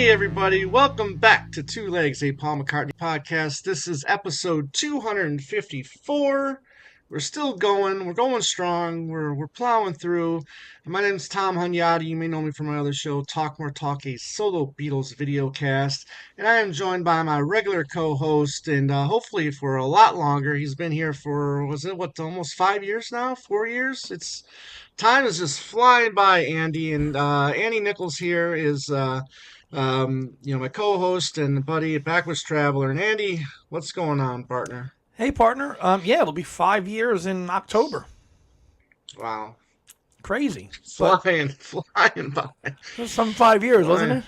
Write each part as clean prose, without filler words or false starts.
Hey everybody, welcome back to Two Legs, a Paul McCartney podcast. This is episode 254. We're still going, we're going strong, we're plowing through. My name's Tom Hunyadi. You may know me from my other show, Talk More Talk, a solo Beatles video cast. And I am joined by my regular co-host, and hopefully for a lot longer. He's been here for, almost 5 years now? 4 years? Time is just flying by, Andy. And Andy Nichols here is my co-host and buddy, Backwards Traveler. And Andy, what's going on, partner? Hey, partner. It'll be 5 years in October. Wow. Crazy. Flying by. Some 5 years, wasn't it?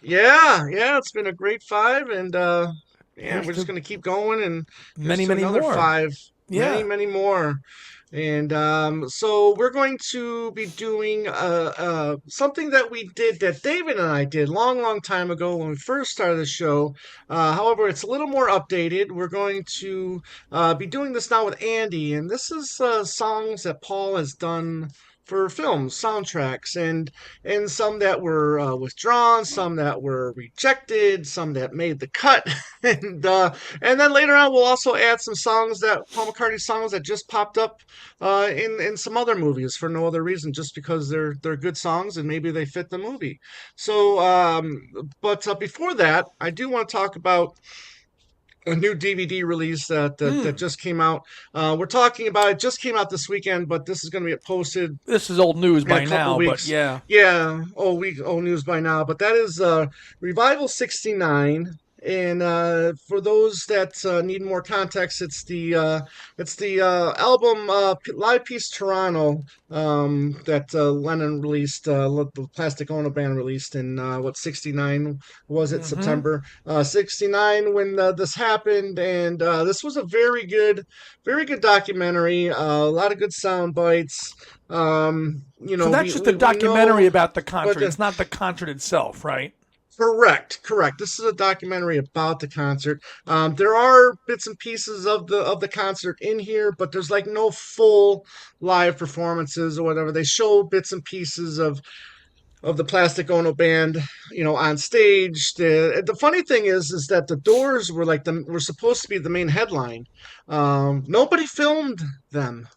Yeah, it's been a great five, and we're just going to keep going, and many another more. Five. Yeah. Many more. And so we're going to be doing something that we did, that David and I did long time ago when we first started the show. However, it's a little more updated. We're going to be doing this now with Andy, and this is songs that Paul has done for films, soundtracks, and some that were withdrawn, some that were rejected, some that made the cut, and then later on we'll also add some songs, that Paul McCartney songs that just popped up in some other movies for no other reason, just because they're good songs and maybe they fit the movie. So, but before that, I do want to talk about a new DVD release that just came out. We're talking about it. Just came out this weekend, but this is going to be posted. This is old news by in a couple now, weeks. but yeah. Yeah, old news by now. But that is Revival '69. And for those that need more context, it's the album Live Peace Toronto that Lennon released, the Plastic Ono Band released in '69 was it? September '69 when this happened, and this was a very good documentary. A lot of good sound bites. So that's just a documentary about the concert. It's not the concert itself, right? Correct. This is a documentary about the concert. There are bits and pieces of the concert in here, but there's like no full live performances or whatever. They show bits and pieces of the Plastic Ono Band, on stage. The funny thing is that the Doors were were supposed to be the main headline. Nobody filmed them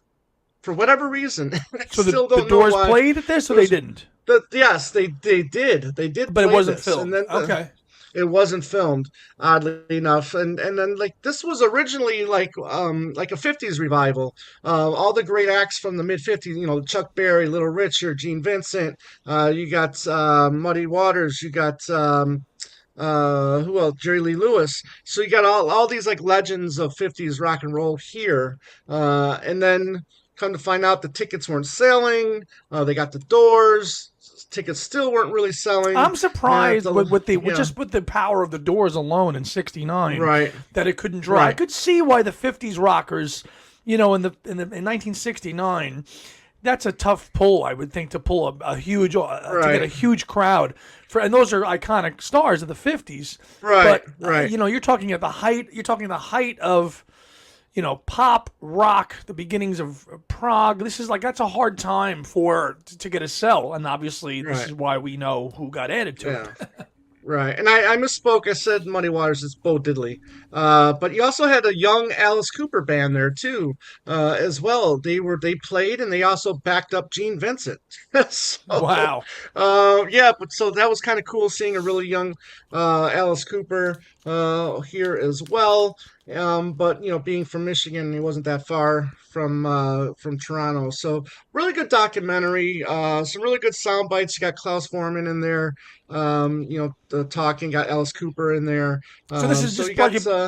for whatever reason. So the Doors played at this, or they didn't? Yes, they did. They did, but it wasn't this. filmed. And then okay, it wasn't filmed, oddly enough. And then this was originally like a '50s revival. All the great acts from the mid '50s, Chuck Berry, Little Richard, Gene Vincent. You got Muddy Waters. You got who else? Jerry Lee Lewis. So you got all these like legends of '50s rock and roll here. And then come to find out, the tickets weren't selling. They got the Doors. Tickets still weren't really selling. I'm surprised with the power of the Doors alone in '69, right, that it couldn't draw. Right. I could see why the '50s rockers, in 1969, that's a tough pull. I would think to pull a huge to get a huge crowd and those are iconic stars of the '50s. Right, but, right. You're talking at the height. You're talking the height of pop, rock, the beginnings of prog. That's a hard time to get a sell, and obviously this is why we know who got added to it. Right, and I misspoke. I said Muddy Waters. It's Bo Diddley. But you also had a young Alice Cooper band there too, as well. They played, and they also backed up Gene Vincent. So, wow. But so that was kind of cool seeing a really young Alice Cooper here as well. But being from Michigan, he wasn't that far from Toronto. So really good documentary. Some really good sound bites. You got Klaus Vormann in there. The talking, got Alice Cooper in there. So this is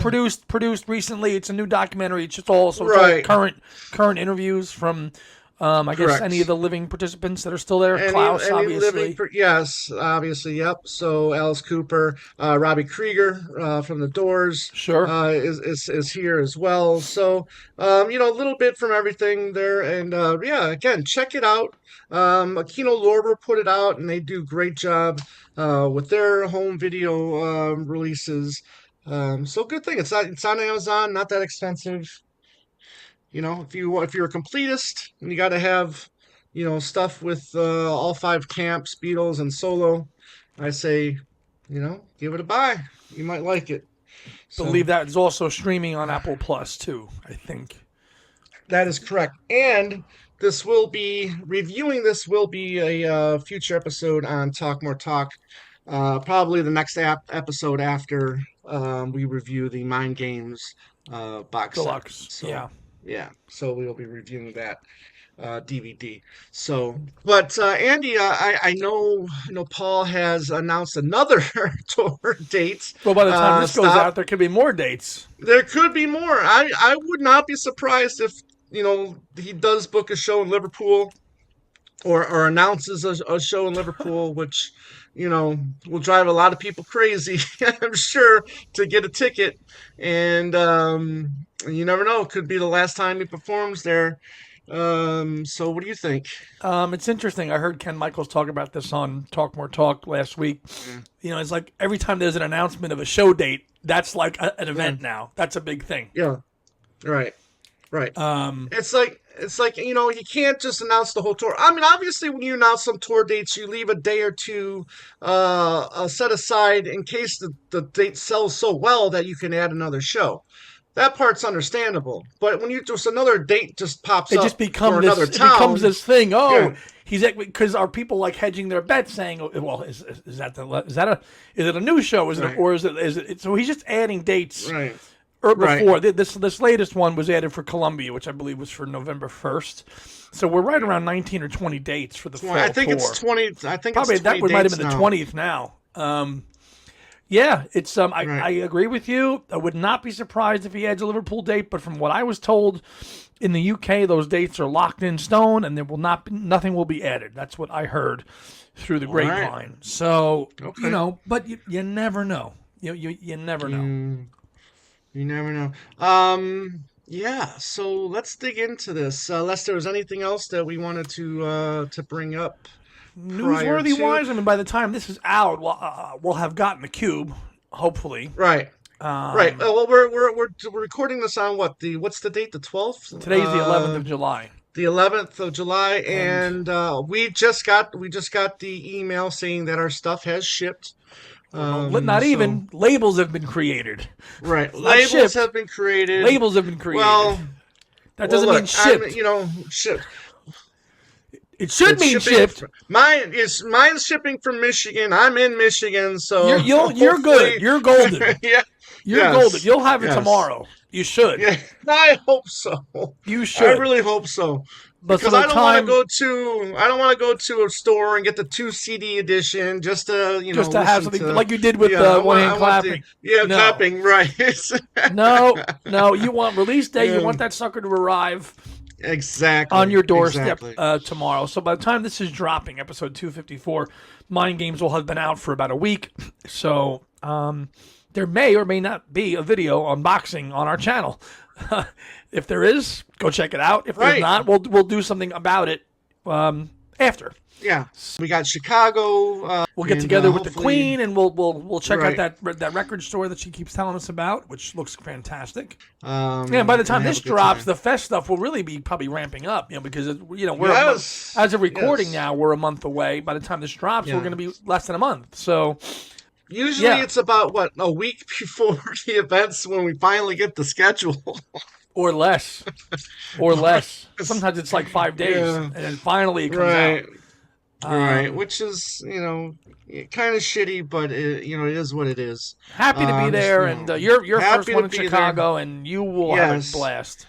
produced recently. It's a new documentary. It's just all current interviews from I guess any of the living participants that are still there. Klaus, obviously. Yes, obviously, yep. So Alice Cooper, Robbie Krieger from the Doors, sure, is here as well. So a little bit from everything there, and again, check it out. Aquino Lorber put it out, and they do a great job with their home video releases. So good thing it's on Amazon, not that expensive. If you're a completist and you got to have, stuff with all five camps, Beatles and solo, I say give it a buy. You might like it. So Believe that is also streaming on Apple Plus too, I think. that is correct. And this will be a future episode on Talk More Talk. Probably the next episode after we review the Mind Games box set. Deluxe. So Yeah. yeah, so we'll be reviewing that DVD. So, but Andy, I know Paul has announced another tour date. Well, by the time this goes Stop. out, there could be more dates. There could be more. I would not be surprised if he does book a show in Liverpool or announces a show in Liverpool, which will drive a lot of people crazy. I'm sure to get a ticket, and you never know. It could be the last time he performs there. So what do you think? It's interesting. I heard Ken Michaels talk about this on Talk More Talk last week. Yeah, It's like every time there's an announcement of a show date, that's like an yeah, event now. That's a big thing. yeah. Right, right. Um, It's like you can't just announce the whole tour. I mean, obviously, when you announce some tour dates, you leave a day or two set aside in case the date sells so well that you can add another show. That part's understandable. But when you just another date just pops it just up for another it becomes town, this thing. yeah, Oh, he's because are people like hedging their bets, saying, oh, "Well, is it a new show? Is it right, or is it?" So he's just adding dates. right, Or right. before this latest one was added for Columbia, which I believe was for November 1st. So we're right around 19 or 20 dates for the fall I think it's tour. 20. I think Probably it's that 20 might have dates been the now. 20th now. Yeah, it's I Right. agree with you. I would not be surprised if he adds a Liverpool date, but from what I was told, in the UK those dates are locked in stone and there will not be, nothing will be added. That's what I heard through the All right. grapevine. So, Okay. but you never know. You never know. You never know. Yeah. So let's dig into this. Lester, was anything else that we wanted to bring up prior Newsworthy to? wise, I mean, by the time this is out, we'll have gotten the cube, hopefully. Right. Right. Um, Well, we're recording this on what's the date? The 12th. Today's the 11th of July, The 11th of July, and and we just got the email saying that our stuff has shipped. not So even labels have been created. right, Not labels shipped. have been created. Labels have been created. Well, That well, doesn't mean look, shipped. shipped. It should It's mean shipping. shipped. Mine's shipping from Michigan. I'm in Michigan, so You're good. hopefully, You're golden. yeah, You're golden. yes, You'll have it yes, tomorrow. You should. yeah. I hope so. You I should. really hope so. But Because some of the time, I don't want to go to a store and get the two CD edition just to just to have listen something to. like you did with Yeah, one hand I want the clapping. yeah No. clapping right. No. You want release day. You Yeah, want that sucker to arrive on exactly, your doorstep exactly. tomorrow. So by the time this is dropping, episode 254, Mind Games will have been out for about a week. So there may or may not be a video unboxing on our channel. If there is, go check it out. If there's Right. not, we'll do something about it after. Yeah, we got Chicago, We'll get and together with the hopefully, Queen, and we'll check out right. that record store that she keeps telling us about, which looks fantastic. Yeah, And by the time have this a good drops, time. the fest stuff will really be probably ramping up, because we're a month, Yes, as of recording yes, now, we're a month away. By the time this drops, we're yeah. going to be less than a month. So Usually yeah, it's about what a week before the events when we finally get the schedule. or less, or less. Sometimes it's like 5 days, Yeah, and then finally it comes out. right. Right, Um, which is, kind of shitty, but it is what it is. Happy to be Just, there, and you're first happy to one in be there. Chicago, and you will have a Yes. blast.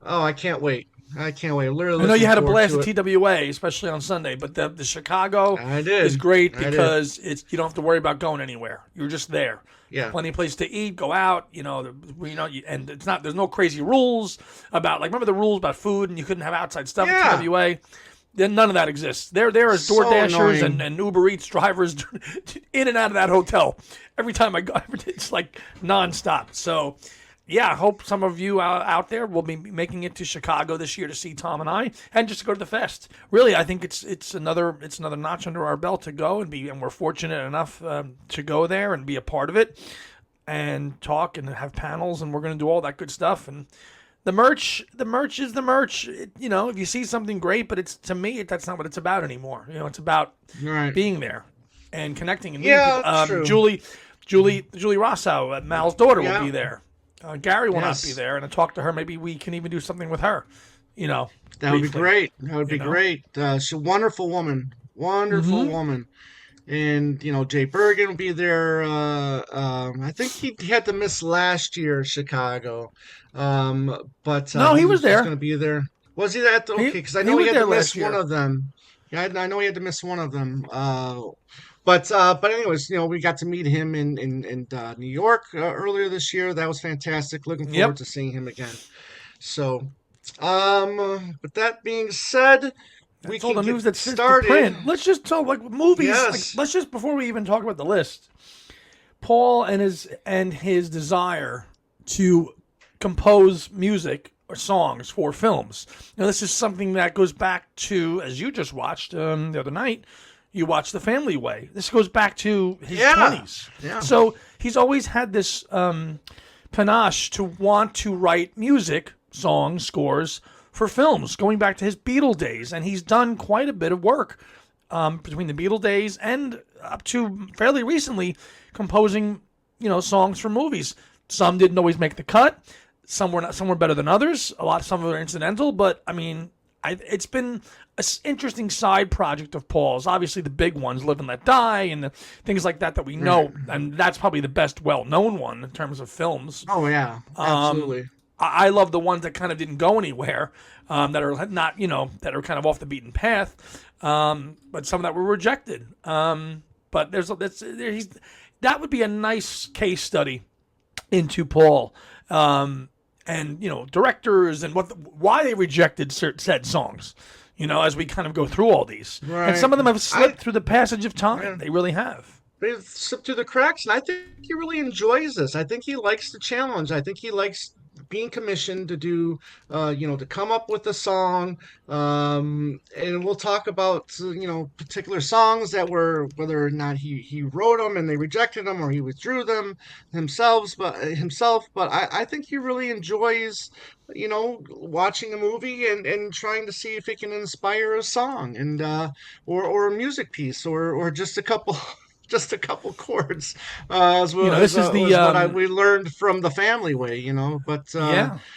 Oh, I can't wait. I can't wait. Literally I know you looking had a forward blast to at it. TWA, especially on Sunday, but the Chicago I is did. great I did. because you don't have to worry about going anywhere. You're just there. Yeah. Plenty of places to eat, go out. And it's not. There's no crazy rules about remember the rules about food and you couldn't have outside stuff at Yeah. TWA. Then none of that exists. There is So DoorDashers annoying. and Uber Eats drivers in and out of that hotel. Every time I go, it's like nonstop. So, yeah, I hope some of you out there will be making it to Chicago this year to see Tom and I, and just to go to the fest. Really, I think it's another notch under our belt to go and we're fortunate enough to go there and be a part of it, and talk and have panels, and we're going to do all that good stuff. And the merch is the merch. If you see something great, but to me, that's not what it's about anymore. It's about Right. being there. and connecting and meeting people. Yeah, true. Julie Rosso, Mal's daughter, will Yeah. be there. Gary will not be Yes. there, and I talked to her. Maybe we can even do something with her, That would be briefly. great. That would You be know. great. She's a wonderful woman. Wonderful Mm-hmm. woman. And Jay Bergen will be there. I think he had to miss last year Chicago, but No, he was he's there. going to be there. Was he that He okay? Because I he know he was had to there miss last one year. of them. Yeah, I know he had to miss one of them. But anyways, we got to meet him in New York earlier this year. That was fantastic. Looking forward Yep. to seeing him again. So, with that being said, we That's all can the news get that's fit to started. print. Let's just talk like movies. Like Yes. let's just before we even talk about the list, Paul and his desire to compose music or songs for films. Now, this is something that goes back to, as you just watched the other night, you watched The Family Way. This goes back to his Yeah. 20s. Yeah. So he's always had this panache to want to write music, songs, scores for films, going back to his Beatle days. And he's done quite a bit of work between the Beatle days and up to fairly recently composing, songs for movies. Some didn't always make the cut. Some were not. Some were better than others. Some are incidental. But I mean, it's been an interesting side project of Paul's. Obviously, the big ones, Live and Let Die, and the things like that we Right. know, and that's probably the best well-known one in terms of films. Oh yeah. Absolutely. I love the ones that kind of didn't go anywhere, that are not, that are kind of off the beaten path, but some that were rejected. But that would be a nice case study into Paul, and directors and why they rejected said songs. As we kind of go through all these, and some Right. of them have I slipped through the passage of time. yeah. They really have. They've slipped through the cracks, and I think he really enjoys this. I think he likes the challenge. I think he likes being commissioned to do, to come up with a song. And we'll talk about, particular songs that were whether or not he wrote them and they rejected them or he withdrew them himself. But I think he really enjoys, watching a movie and trying to see if it can inspire a song and or a music piece or just a couple. Just a couple chords, as well This is the was what we learned from the Family Way, yeah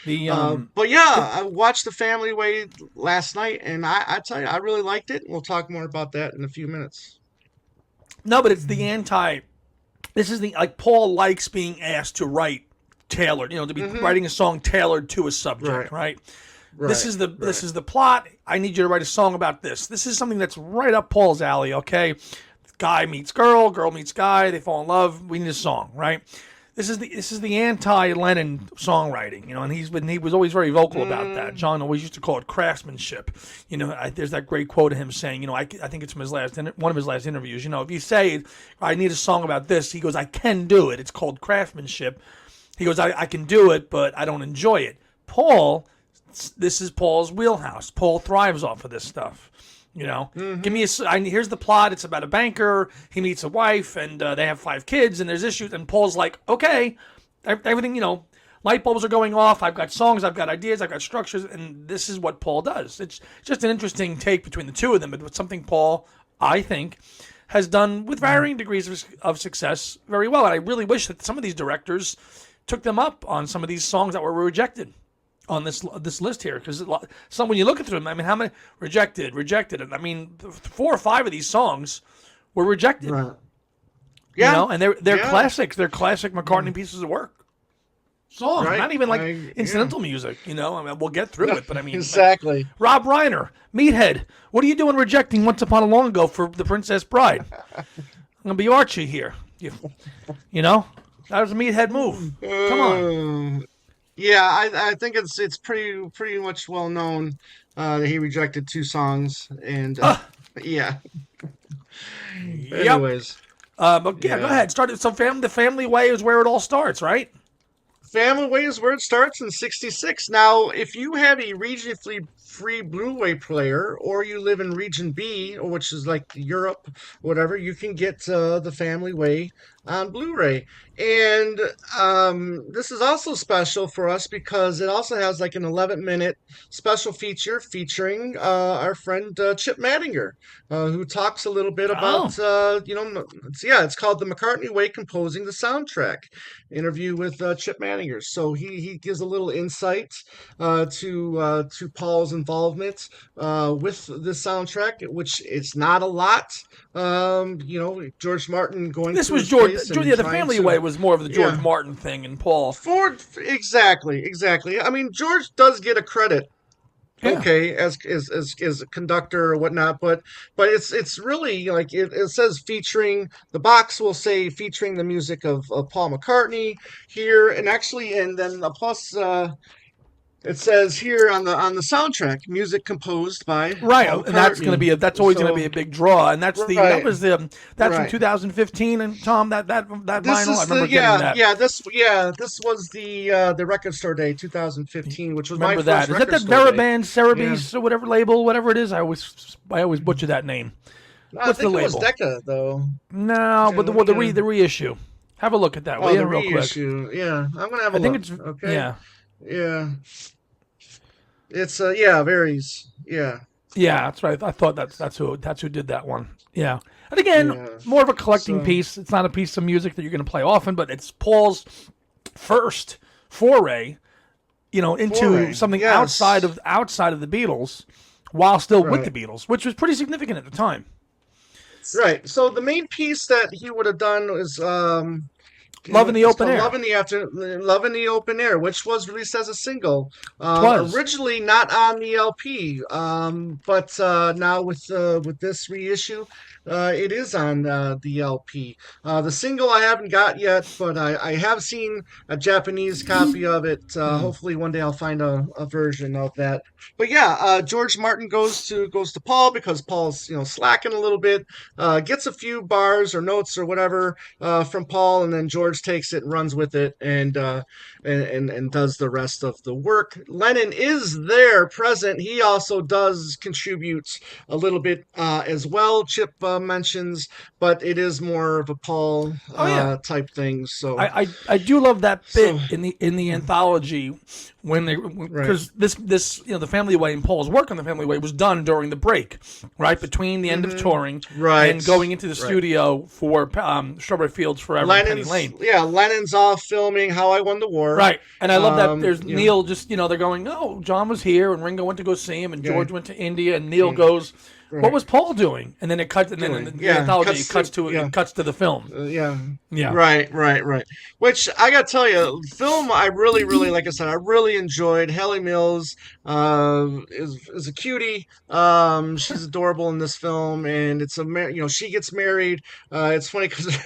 the But yeah, I watched the Family Way last night, and I tell you, I really liked it. We'll talk more about that in a few minutes. no, but it's the anti. This is the like Paul likes being asked to write tailored, to be Hmm. writing a song tailored to a subject, Right, right? This right, is this right. is the plot. I need you to write a song about this. This is something that's right up Paul's alley. Okay, guy meets girl, girl meets guy, they fall in love. We need a song, right? This is the anti-Lennon songwriting, and he was always very vocal about that. John always used to call it craftsmanship. There's that great quote of him saying, I think it's from one of his last interviews. If you say I need a song about this, he goes, I can do it. It's called craftsmanship. He goes, I can do it, but I don't enjoy it. Paul, this is Paul's wheelhouse. Paul thrives off of this stuff. Give me here's the plot. It's about a banker. He meets a wife, and they have 5 kids, and there's issues. And Paul's like, okay, everything, light bulbs are going off. I've got songs, I've got ideas, I've got structures, and this is what Paul does. It's just an interesting take between the two of them, but it's something Paul, I think, has done with varying degrees of success very well. And I really wish that some of these directors took them up on some of these songs that were rejected on this list here, because when you look at them, I mean, how many rejected, and I mean, 4 or 5 of these songs were rejected. Right. Yeah. And they're Yeah. classics. They're classic McCartney pieces of work. Songs, Right. not even like Yeah. incidental music. I mean, we'll get through it, but I mean, like, Exactly. Rob Reiner, Meathead, what are you doing rejecting Once Upon a Long Ago for The Princess Bride? I'm gonna be Archie here. That was a Meathead move. Come on. Yeah, I think it's pretty much well known that he rejected 2 songs, and yeah. Yep. Anyways, But yeah, go yeah. ahead. Start. So, the Family Way is where it all starts, right? Family Way is where it starts in '66. Now, if you have a free Blu-ray player, or you live in Region B, which is like Europe, whatever, you can get The Family Way on Blu-ray. And this is also special for us because it also has like an 11-minute special feature featuring our friend Chip Mattinger, who talks a little bit Oh, about, it's called The McCartney Way Composing the Soundtrack, interview with Chip Mattinger. So he gives a little insight to Paul's involvement with the soundtrack, which it's not a lot. George Martin going this through was his George. pace and Yeah, the trying Family to, Way was more of the George yeah, Martin thing, and Paul. Ford, exactly. I mean, George does get a credit, Yeah, okay, as a conductor or whatnot, but it's really like it says featuring, the box will say featuring the music of Paul McCartney here, and actually, and then a plus, it says here on the soundtrack, music composed by right. Paul And that's going to McCartney. be that's always going to be So a big draw. And right, that's from right. 2015. And Tom, that This vinyl, I is remember getting that. this was the record store day 2015, which was my Remember that? first Is that record that store day. Veraband, Yeah, Cerebes, or whatever label, whatever it is? I always butcher that name. I What's the think it was label? Decca though. No, Okay, but let me the reissue. Have a look at that, will oh, you, the real quick? reissue. Yeah, I'm gonna have I a think look. it's Okay. yeah, Yeah, it's yeah, varies. Yeah, yeah. That's right. I thought that's who did that one. Yeah, and again, yeah. more of a collecting So. piece. It's not a piece of music that you're going to play often, but it's Paul's first foray, into Foray. something Yes. outside of the Beatles, while still with the Right. Beatles, which was pretty significant at the time. Right. So the main piece that he would have done was Love in the it's open called air. Love in the Open Air, which was released as a single. Twas. Originally not on the LP, but now with this reissue, it is on the LP. The single I haven't got yet, but I have seen a Japanese copy of it. Mm. Hopefully one day I'll find a version of that. But yeah, George Martin goes to Paul because Paul's slacking a little bit, gets a few bars or notes or whatever from Paul, and then George takes it and runs with it, and does the rest of the work. Lennon is there, present. He also does contribute a little bit as well. Chip mentions, but it is more of a Paul Oh yeah, type thing. So, I do love that bit so in the anthology when they, right. because this the Family Way and Paul's work on the Family Way was done during the break, right between the end of touring Right, and going into the right. studio for Strawberry Fields Forever and Penny Lane. Lennon's off filming How I Won the War. Right, and I love that. There's You know, Neil, just they're going, oh, John was here, and Ringo went to go see him, and yeah, George went to India, and Neil mm, goes, what right. was Paul doing? And then it cuts, and then in Doing, the yeah, anthology cuts through, yeah. it cuts to the film. Yeah. Yeah. Right. Which I gotta tell you, film I really, like I said, I really enjoyed. Haley Mills is a cutie. She's adorable in this film, and it's she gets married. It's funny because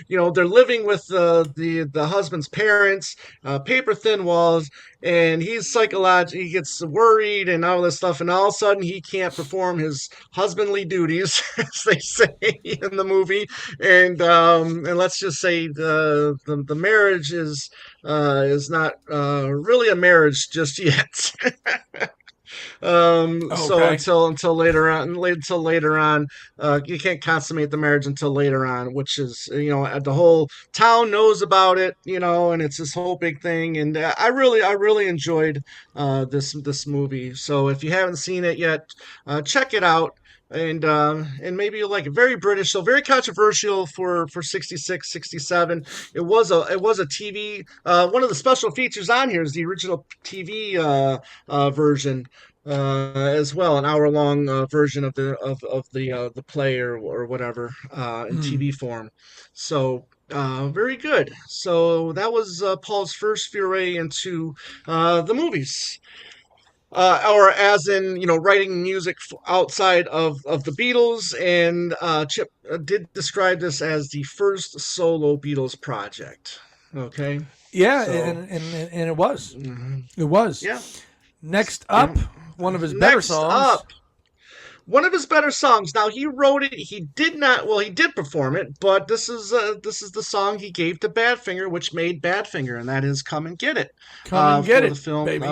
they're living with the husband's parents, paper thin walls, and he's he gets worried and all this stuff, and all of a sudden he can't perform his husbandly duties, as they say in the movie, and let's just say the marriage is not really a marriage just yet. Oh, So okay. until later on, you can't consummate the marriage until later on, which is the whole town knows about it, and it's this whole big thing. And I really enjoyed this movie. So if you haven't seen it yet, check it out. And maybe you like it. Very British, so very controversial for 66, 67. It was a TV. One of the special features on here is the original TV version as well, an hour long version of the play or whatever in Mm. TV form. So very good. So that was Paul's first foray into the movies. Or as in, writing music outside of the Beatles, and Chip did describe this as the first solo Beatles project. Okay, Yeah, so and it was. mhm. It was. Yeah, Next yeah. up, one of his better Next songs. up, one of his better songs. Now he wrote it. He did not. Well, he did perform it, but this is the song he gave to Badfinger, which made Badfinger, and that is "Come and Get It" Come and get for the it, film baby.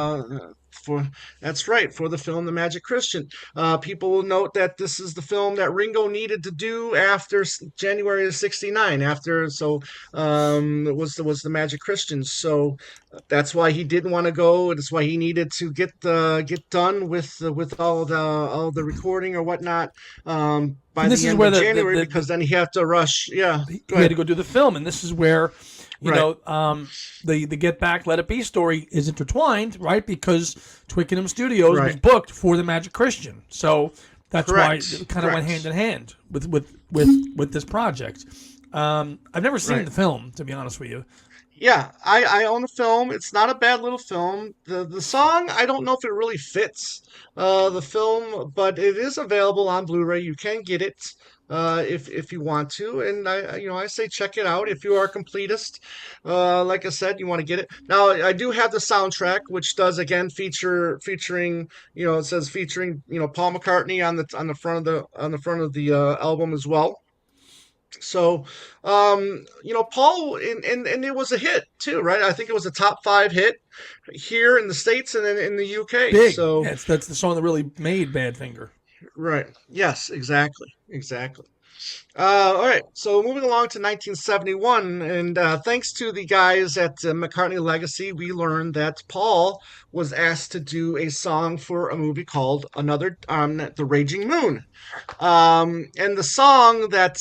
for that's right, for the film The Magic Christian. People will note that this is the film that Ringo needed to do after January of '69. After it was the Magic Christian. So that's why he didn't want to go. That's why he needed to get done with all the recording or whatnot by And this the is end where of January, because then he had to rush. Yeah, go he had ahead. to go do the film, and this is where, Right, the Get Back, Let It Be story is intertwined, right? Because Twickenham Studios was right, booked for the Magic Christian, so that's why correct, it kind of went correct. hand in hand with this project. I've never seen Right. the film, to be honest with you. Yeah, I own the film. It's not a bad little film. The song, I don't know if it really fits the film, but it is available on Blu-ray. You can get it if you want to, and I say check it out if you are a completist. Like I said, you want to get it. Now I do have the soundtrack, which does again featuring it says featuring Paul McCartney on the front of the album as well. So, Paul, and it was a hit too, right? I think it was a top five hit here in the States and in the UK. Big, So, yeah, that's the song that really made Badfinger. right. Yes, exactly. Exactly. All right. So, moving along to 1971, and thanks to the guys at McCartney Legacy, we learned that Paul was asked to do a song for a movie called Another The Raging Moon. And the song that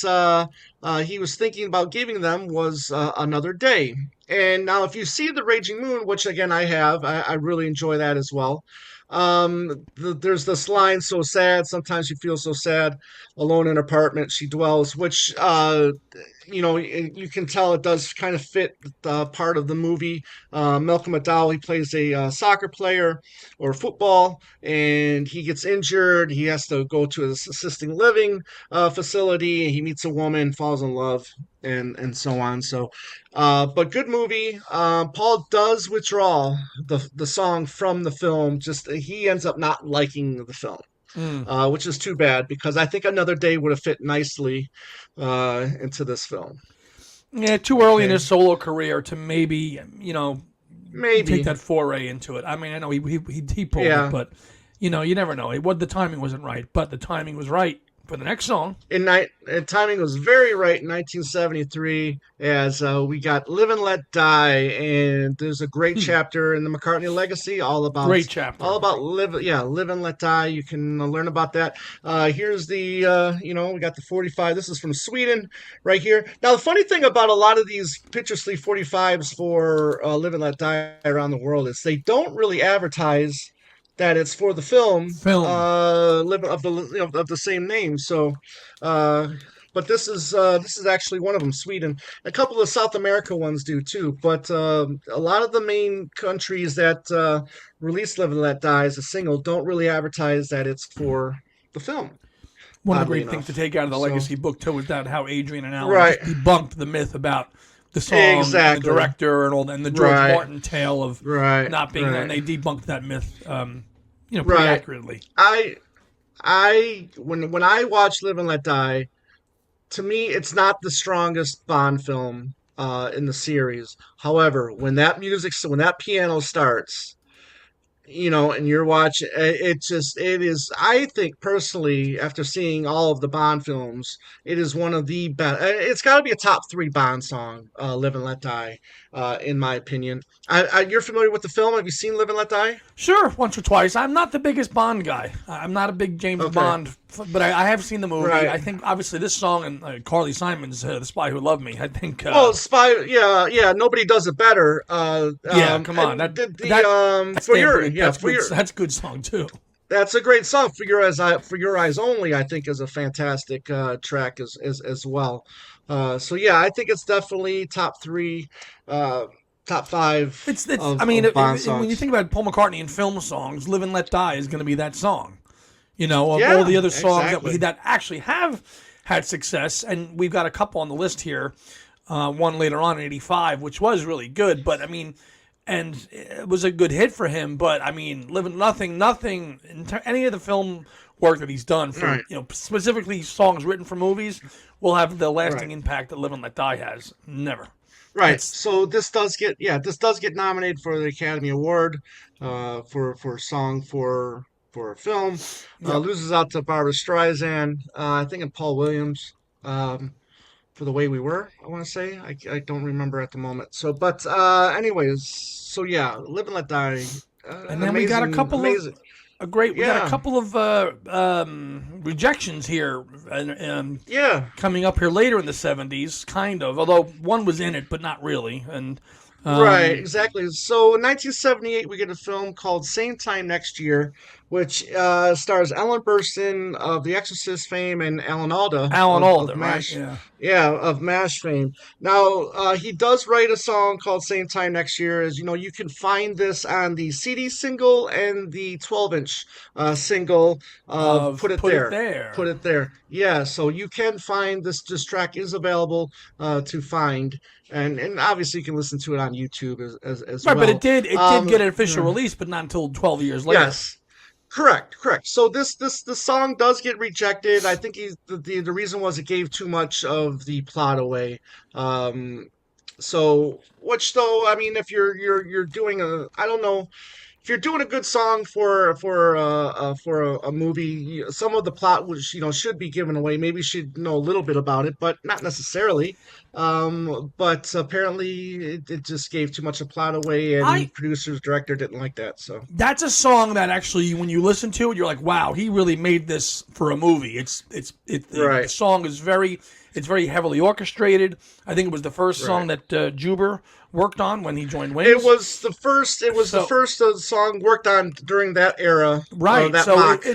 he was thinking about giving them was Another Day. And now, if you see The Raging Moon, which again I have, I really enjoy that as well. There's this line, so sad, sometimes you feel so sad, alone in an apartment she dwells, which you can tell it does kind of fit the part of the movie. Malcolm McDowell, he plays a soccer player or football, and he gets injured. He has to go to his assisting living facility. He meets a woman, falls in love, and so on. So, but good movie. Paul does withdraw the song from the film. Just he ends up not liking the film, Mm. which is too bad because I think Another Day would have fit nicely into this film. Yeah, too early in Okay, his solo career to maybe take maybe. that foray into it. I mean, I know he pulled it, Yeah. but you never know. The timing wasn't right, but the timing was right for the next song. Timing was very right in 1973 as we got Live and Let Die, and there's a great Hmm. chapter in the McCartney Legacy Great chapter. live and let die. You can learn about that. Here's the we got the 45. This is from Sweden right here. Now the funny thing about a lot of these picture sleeve 45s for Live and Let Die around the world is they don't really advertise that it's for the film Film. of the same name. So, uh, but this is actually one of them, Sweden. A couple of South America ones do too. But a lot of the main countries that release Live and Let Die as a single don't really advertise that it's for the film. One of the Oddly great things to enough. take out of the So, Legacy book too is that how Adrian and Alan right, just debunked the myth about the song and the exactly, director and all that, and the George right, Martin tale of right, not being there, and right, they debunked that myth, pretty right. accurately. I when I watch Live and Let Die, to me, it's not the strongest Bond film in the series. However, when that piano starts, and you're watching, it is. I think personally, after seeing all of the Bond films, it is one of the best. It's got to be a top three Bond song, "Live and Let Die," in my opinion. You're familiar with the film? Have you seen "Live and Let Die"? Sure, once or twice. I'm not the biggest Bond guy. I'm not a big James Okay, Bond, but I have seen the movie. right. I think obviously this song and Carly Simon's "The Spy Who Loved Me." I think, Well, Spy, yeah, yeah, nobody does it better. yeah, come on, And that's for damn your, good. yeah, That's for good. your, That's a good song too. that's a great song. For your eyes only, I think is a fantastic track as well. So yeah, I think it's definitely top three, uh, top five It's. I mean, of Bond when you songs. think about Paul McCartney and film songs, "Live and Let Die" is going to be that song. Of all Yeah, the other songs exactly. that actually have had success, and we've got a couple on the list here. One later on in '85, which was really good, but I mean, and it was a good hit for him. But I mean, living nothing, any of the film work that he's done for Right, specifically songs written for movies will have the lasting right. impact that "Live and Let Die" has. Never. Right. That's So this does get nominated for the Academy Award for song for a film. yep. Loses out to Barbara Streisand, I think, and Paul Williams. Um, for the way we were, I want to say. I don't remember at the moment. So, but anyways, so yeah, Live and Let Die, And an then we got a amazing, couple of amazing, we got a yeah, couple of rejections here, yeah. coming up here later in the '70s, kind of. Although one was in it, but not really. And Right, um, exactly. So in 1978, we get a film called Same Time Next Year, which stars Ellen Burstyn of The Exorcist fame and Alan Alda Alan of Alda, right? MASH, Yeah, yeah, of MASH fame. Now, he does write a song called Same Time Next Year. As you know, you can find this on the CD single and the 12-inch single of of Put It Put It There. Put There. It There. Yeah, so you can find this track is available to find, and obviously you can listen to it on YouTube as Right, but well. it did get an official Yeah. release, but not until 12 years later. Yes, correct. So the song does get rejected. I think the reason was it gave too much of the plot away. Um, so which though, I mean, if you're doing a, I don't know, if you're doing a good song for a movie, some of the plot which should be given away. Maybe you should know a little bit about it, but not necessarily. But apparently it just gave too much of plot away, I and producers director didn't like that. So That's a song that actually, when you listen to it, you're like, wow, he really made this for a movie. The right, song is very heavily orchestrated. I think it was the first right. song that Juber worked on when he joined It Wings. was the first. It was the So first song worked on during that era. right, That so mock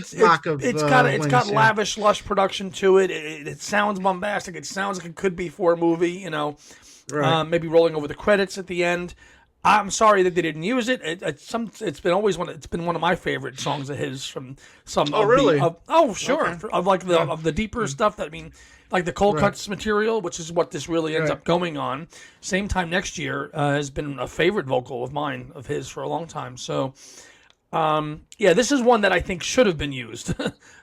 of it's got Wings. Yeah, lavish, lush production to it. It sounds bombastic. It sounds like it could be for a movie. right. Maybe rolling over the credits at the end. I'm sorry that they didn't use it. It's been always it's been one of my favorite songs of his from some Oh, of the really? oh sure Okay. of like the Yeah. of the deeper stuff that, I mean, like the cold Right. cuts material, which is what this really ends Right. up going on. Same Time Next Year has been a favorite vocal of mine of his for a long time. So yeah, this is one that I think should have been used,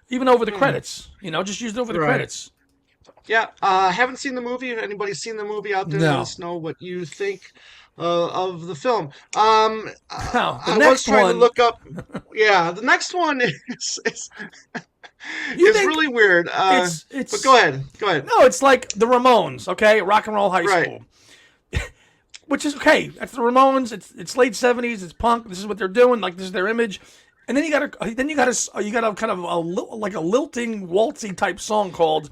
even over the credits. Just used over the Right. credits. Yeah. Haven't seen the movie. If anybody's seen the movie out there, let No. us know what you think of the film. Now the I was next trying to one, look up. Yeah, the next one is you is think really weird. But it's go ahead. Go ahead. no, it's like the Ramones, okay? Rock and Roll High Right. School. Which is okay. That's the Ramones. It's late '70s. It's punk. This is what they're doing. Like, this is their image. And then you got a kind of like a lilting, waltzy type song called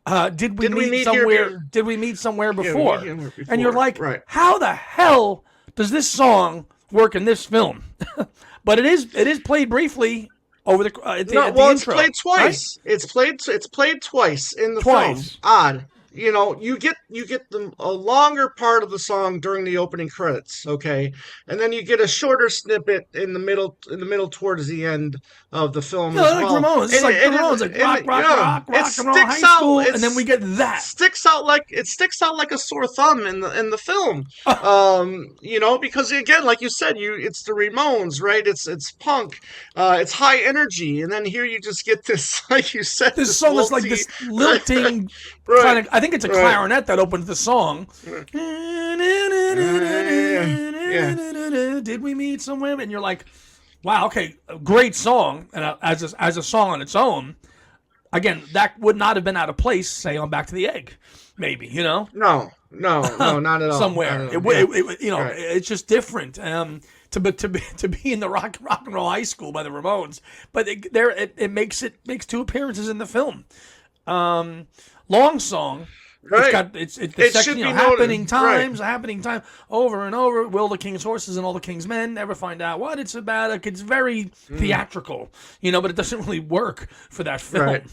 "Did We Did we Meet meet here? Somewhere? Did we meet somewhere Yeah, we meet before?" here And you're before. like, Right. how the hell does this song work in this film? But it is played briefly over No, at the well, it's intro, played right? twice. It's played twice in the film. Twice. Odd. You get a longer part of the song during the opening credits, okay, and then you get a shorter snippet in the middle towards the end of the film Yeah, as like well. Ramones. It's like the Ramones, like rock, rock, Yeah, rock, it rock and roll, high sticks out. school, and then we get that. Sticks out like a sore thumb in the film. Because again, like you said, it's the Ramones, right? It's punk, it's high energy, and then here you just get this, like you said, This this song is like lilty, this lilting kind right, of. I think it's a right, clarinet that opens the song. yeah, Did we meet somewhere? And you're like, wow, okay, a great song, and as a song on its own. Again, that would not have been out of place, say, on Back to the Egg, maybe, no, not at all, not somewhere. at all. Yeah, right, It's just different. To be in the rock and roll high school by the Ramones, but it makes two appearances in the film. Long song. It's right. got it's the It section, should be happening noted, right? times, over and over. Will the king's horses and all the king's men ever find out what it's about? Like, it's very theatrical, but it doesn't really work for that film. Right.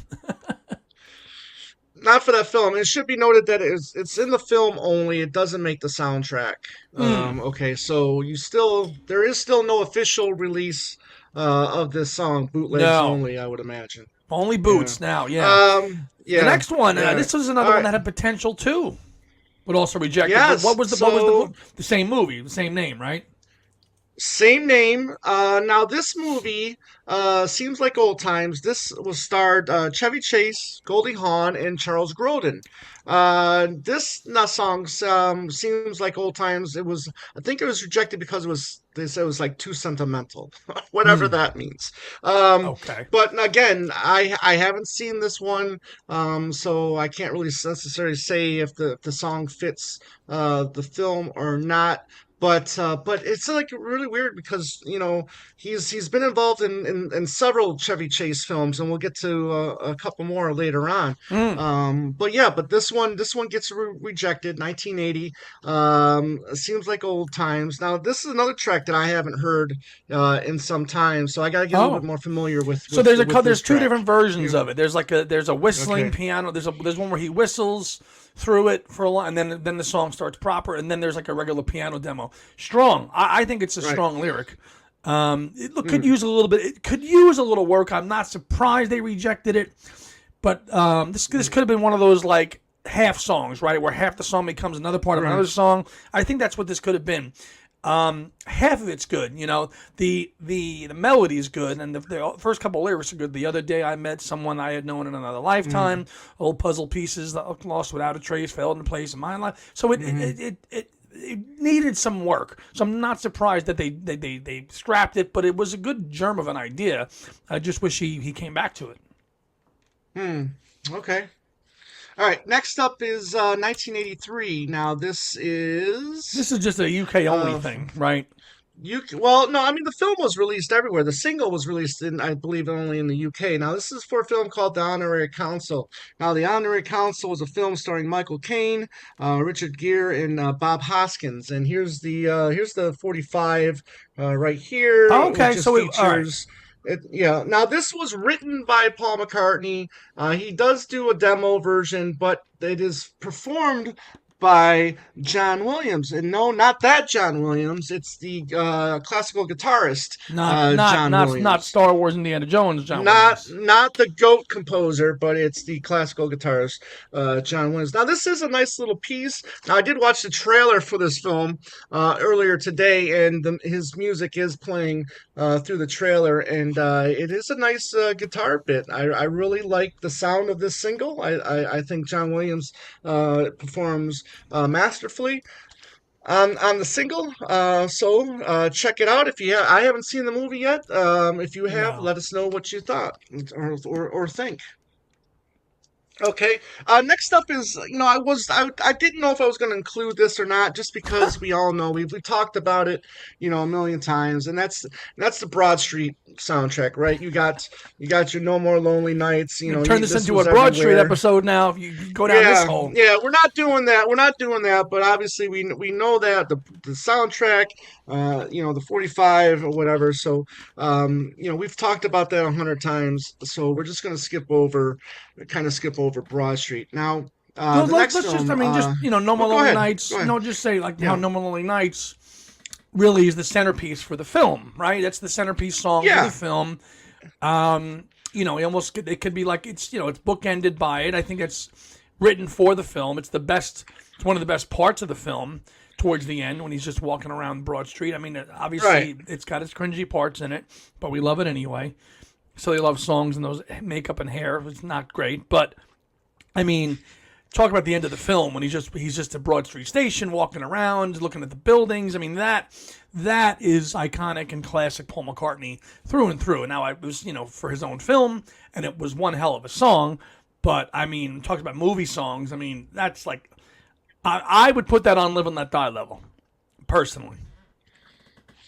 Not for that film. It should be noted that it's in the film only. It doesn't make the soundtrack. Okay, so there is still no official release of this song. Bootlegs No, only, I would imagine. only Yeah. boots now. Yeah. The Yeah. next one, Yeah. this was All another one right. that had potential too, but also rejected. But Yes. what was So the same movie, the same name, right? Same name. Now this movie seems like old times. This was starred Chevy Chase, Goldie Hawn, and Charles Grodin. This song seems like old times. I think it was rejected because they said it was like too sentimental, whatever Hmm. that means. Um, Okay. but again, I haven't seen this one, so I can't really necessarily say if the song fits the film or not. But it's like really weird because he's been involved in several Chevy Chase films, and we'll get to a couple more later on. Hmm. But yeah, but this one gets rejected. 1980. It seems like old times. Now this is another track that I haven't heard in some time, so I got to get a little bit Oh. more familiar with So there's this there's two track. different versions You of it. There's a whistling okay? piano. There's one where he whistles through it for a while, and then the song starts proper, and then there's like a regular piano demo. Strong. I think it's a Right. strong lyric. Could Mm, use a little bit. It could use a little work. I'm not surprised they rejected it, but this mm, could have been one of those like half songs, right, where half the song becomes another part of right. another song. I think that's what this could have been. Half of it's good, the melody is good, and the first couple lyrics are good. The other day I met someone I had known in another Mm, lifetime. Old puzzle pieces that lost without a trace fell into place in my life. So mm. it needed some work. So I'm not surprised that they scrapped it, but it was a good germ of an idea. I just wish he came back to it. Hmm. Okay. All right. Next up is 1983. Now this is This is just a UK only uh thing, right? well, no, I mean the film was released everywhere. The single was released in, I believe, only in the UK. Now this is for a film called The Honorary Council. Now The Honorary Council was a film starring Michael Caine, Richard Gere, and Bob Hoskins. And here's the 45 right here, Oh, which okay, just all right. features. Yeah. Now this was written by Paul McCartney. He does do a demo version, but it is performed by John Williams. And no, not that John Williams. It's the classical guitarist, John Not Williams. Star Wars Indiana Jones, John Not Williams. not the goat composer, but it's the classical guitarist, John Williams. Now this is a nice little piece. Now I did watch the trailer for this film earlier today, and his music is playing through the trailer, and it is a nice guitar bit. I really like the sound of this single. I think John Williams performs masterfully on the single. So check it out if you I haven't seen the movie yet. If you have, No. let us know what you thought or think. Okay. Next up is, I didn't know if I was going to include this or not, just because we all know we've talked about it, a million times, and that's the Broad Street soundtrack, right? You got your No More Lonely Nights. You turn this This into a was Broad Street everywhere. episode now if you go down this Yeah, hole. yeah, we're not doing that. We're not doing that. But obviously, we know that the soundtrack, the 45 or whatever. So, we've talked about that 100 times. So we're just gonna skip over Broad Street now. So The next let's just, I film. mean, just, No More Well, go Lonely ahead. Nights, Go ahead. just say like how Yeah, No More Lonely Nights really is the centerpiece for the film, right? That's the centerpiece song for the yeah, film. It could be like it's bookended by it. I think it's written for the film. It's one of the best parts of the film towards the end when he's just walking around Broad Street. I mean, right. obviously it's got its cringy parts in it, but we love it anyway. So they love songs and those makeup and hair. It's not great, but I mean, talk about the end of the film when he's just at Broad Street Station walking around looking at the buildings. I mean that is iconic and classic Paul McCartney through and through. And now it was for his own film and it was one hell of a song. But I mean, talks about movie songs. I mean, that's like I would put that on Live and Let Die level personally.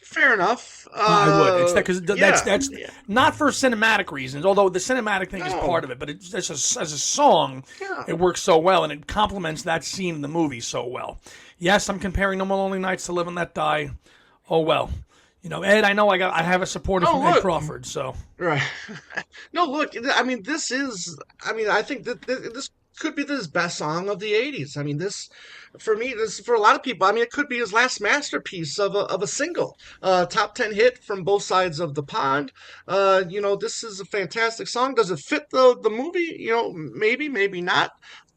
Fair enough. I would. It's that because Yeah, that's yeah. not for cinematic reasons. Although the cinematic thing is No, part of it, but as a song, yeah. it works so well and it complements that scene in the movie so well. Yes, I'm comparing No More Lonely Nights to Live and Let Die. Oh well, Ed. I know I have a supporter No, from Ed look. Crawford. So Right. No, look, I mean, I think that this could be his best song of the 80s. I mean, for me, for a lot of people, I mean, it could be his last masterpiece of a single. Top 10 hit from both sides of the pond. This is a fantastic song. Does it fit the movie? Maybe, maybe not.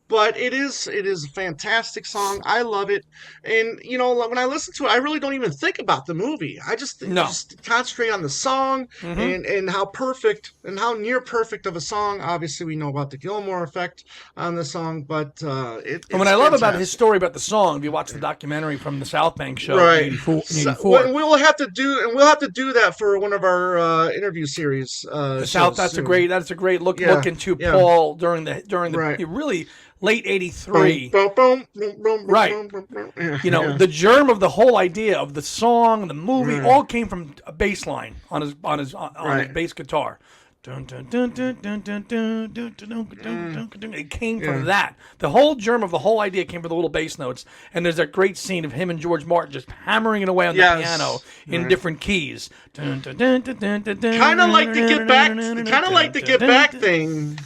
but it is a fantastic song. I love it, and when I listen to it, I really don't even think about the movie. I No. just concentrate on the song Hmm. and how perfect and how near perfect of a song. Obviously, we know about the Gilmore effect on the song, but And what it's I love about his fantastic. story about the song, if you watch the documentary from the South Bank show in Right. '84, in So, '84, we'll have to do that for one of our interview series the South. shows soon. That's a great look Yeah. into Yeah. Paul during the Right. really late Boom, '83. boom, boom, boom, boom, boom, Right. boom, boom, boom. Yeah. Yeah. The germ of the whole idea of the song, the movie, Right. all came from a bass line on his Right. bass guitar. Dun, dun, dun, dun, dun, dun, dun, dun, dun, dun, dun, Mm, dun, dun. It came from yeah. that. The whole germ of the whole idea came from the little bass notes. And there's that great scene of him and George Martin just hammering it away on the piano Yes. in Right. different keys. Dun, dun, dun, dun, dun, dun, Kind of like the Get Back, kind of like dun, the dun, Get dun, Back dun. thing.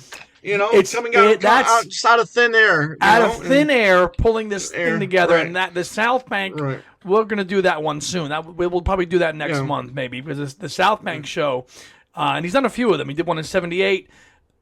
It's Coming it. out That's just out of thin air. out of thin And air, pulling this thing air. together, Right. and that the South Bank. Right. We're gonna do that one soon. We'll probably do that next Yeah. month, maybe, because it's the South Bank show, and he's done a few of them. He did one in '78.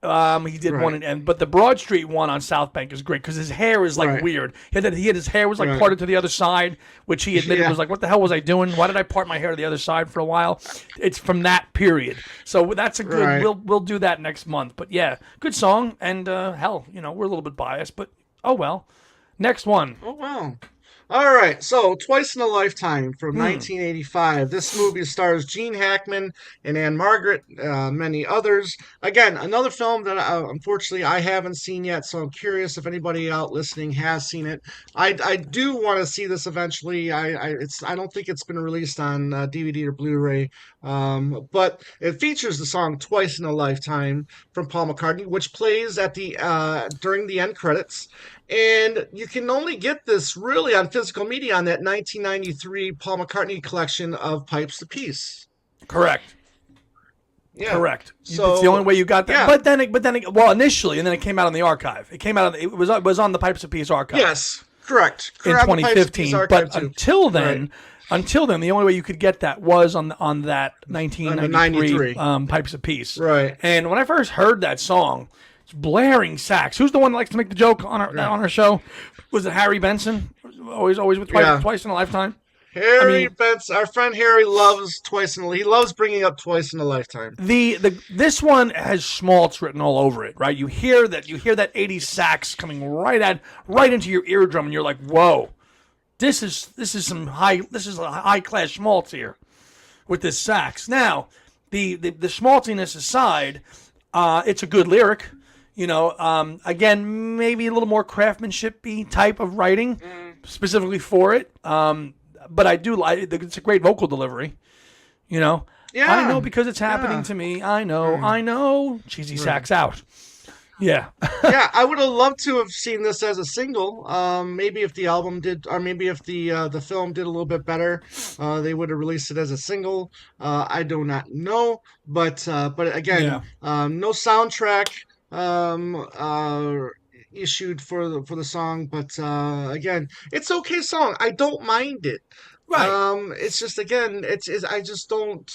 He did Right. but the Broad Street one on South Bank is great because his hair is like Right. weird. He had his hair was like Right. parted to the other side, which he admitted Yeah. was like, "What the hell was I doing? Why did I part my hair to the other side for a while?" It's from that period, so that's a good. Right. We'll do that next month. But yeah, good song, and hell, we're a little bit biased, but oh well. Next one. Oh wow. All right, so Twice in a Lifetime from Hmm. 1985. This movie stars Gene Hackman and Anne Margaret, many others. Again, another film that unfortunately I haven't seen yet, so I'm curious if anybody out listening has seen it. I do want to see this eventually. I don't think it's been released on DVD or Blu-ray, but it features the song "Twice in a Lifetime" from Paul McCartney, which plays at the during the end credits. And you can only get this really on physical media on that 1993 Paul McCartney collection of Pipes to Peace. Correct. Yeah. Correct. It's the only So, way you got that. yeah. Well, initially, and then it came out on the archive. It came out. It was on the Pipes of Peace archive Yes. Correct. in Correct. On the Pipes to Peace 2015. archive But too. Right. until then, the only way you could get that was on that On the 1993 93. Pipes of Peace. Right. And when I first heard that song, it's blaring sax. Who's the one that likes to make the joke on our show? Was it Harry Benson? Always with Yeah. twice in a lifetime. Harry mean, Betts, our friend Harry loves He loves bringing up Twice in a Lifetime. This one has schmaltz written all over it, right? You hear that 80s sax coming right into your eardrum, and you're like, whoa, this is a high class schmaltz here with this sax. Now, the schmaltziness aside, it's a good lyric. Again, maybe a little more craftsmanship-y type of writing, specifically for it. But I do like it's a great vocal delivery. Yeah. I know because it's happening Yeah. to me. I know. Cheesy sax out. Yeah. Yeah, I would have loved to have seen this as a single. Maybe if the album did, or maybe if the film did a little bit better, they would have released it as a single. I do not know, but again, Yeah. no soundtrack issued for the song. But again, it's okay song. I don't mind it. Right. It's just again, I just don't.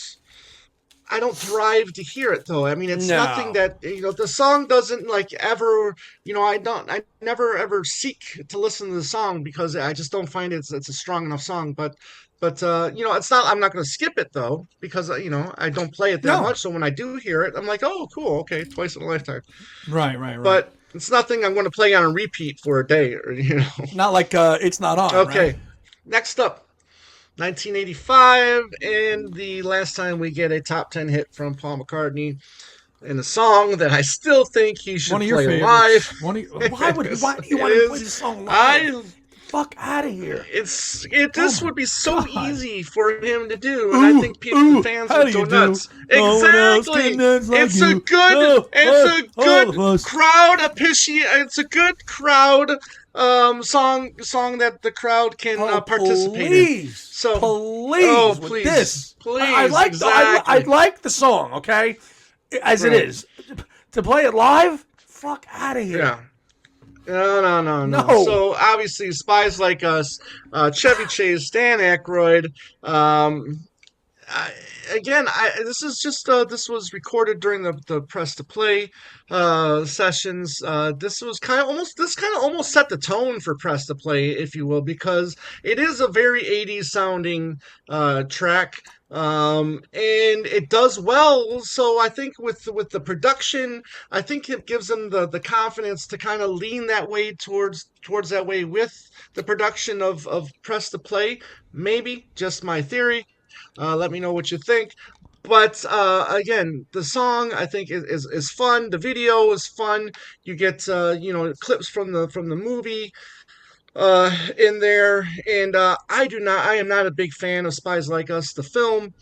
I don't thrive to hear it though. I mean, it's nothing No. that the song doesn't like ever. I never ever seek to listen to the song because I just don't find it's a strong enough song. But it's not. I'm not going to skip it though because I don't play it that No. much. So when I do hear it, I'm like, oh, cool, okay, twice in a lifetime. Right. But it's nothing I'm going to play on a repeat for a day or. Not like it's not on. Okay, Right? next up. 1985, and the last time we get a top 10 hit from Paul McCartney in a song that I still think he should One of your play favorites. live. Why do you want to play this song live? I Fuck out of here. this would be so God. easy for him to do, and I think the fans how would do go you do? nuts. No one else Exactly. can dance like It's you. a good Oh, it's a all of good us. crowd it's a good crowd song that the crowd can participate in. Please, So please, with please, this. please, I like exactly. I like the song, okay, as it Right. is. To play it live, fuck out of here. Yeah. No. No. So obviously, Spies Like Us, Chevy Chase, Dan Aykroyd, I, again, this is just this was recorded during the press to play sessions. This was kind of almost set the tone for press to play, if you will, because it is a very 80s sounding track. And it does well. So I think with the production, I think it gives them the confidence to kind of lean that way towards that way with the production of press to play. Maybe just my theory. Let me know what you think. But again, the song I think is fun. The video is fun. You get clips from the movie in there, and I am not a big fan of Spies Like Us, the film.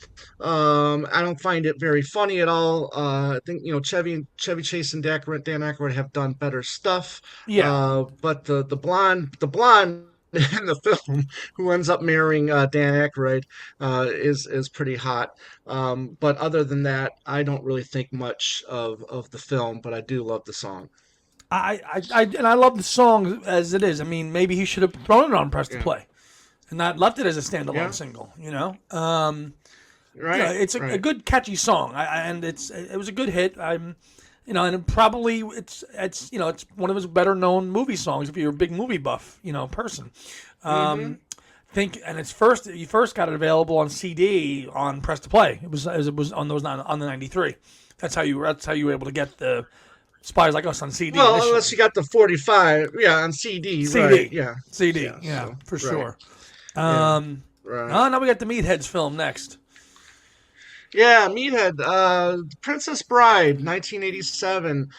I don't find it very funny at all. I think Chevy Chase and Dan Aykroyd have done better stuff. Yeah, But the blonde in the film who ends up marrying Dan Aykroyd is pretty hot. But other than that, I don't really think much of the film, but I do love the song. and I love the song as it is. I mean, maybe he should have thrown it on press to Yeah. play and not left it as a standalone Yeah. single. Right. It's a Right. good catchy song, and it was a good hit. And it probably it's one of his better known movie songs if you're a big movie buff, person. Mm-hmm. And it's first you first got it available on CD on press to play. It was on those on the 93. That's how you were able to get the Spies Like Us on CD Well, unless initially. you got the 45, yeah, on CD, right? CD, Yeah, CD, yeah. yeah, So for right, sure. yeah, Um, right. now we got the Meatheads film next. Yeah, Meathead, Princess Bride, 1987.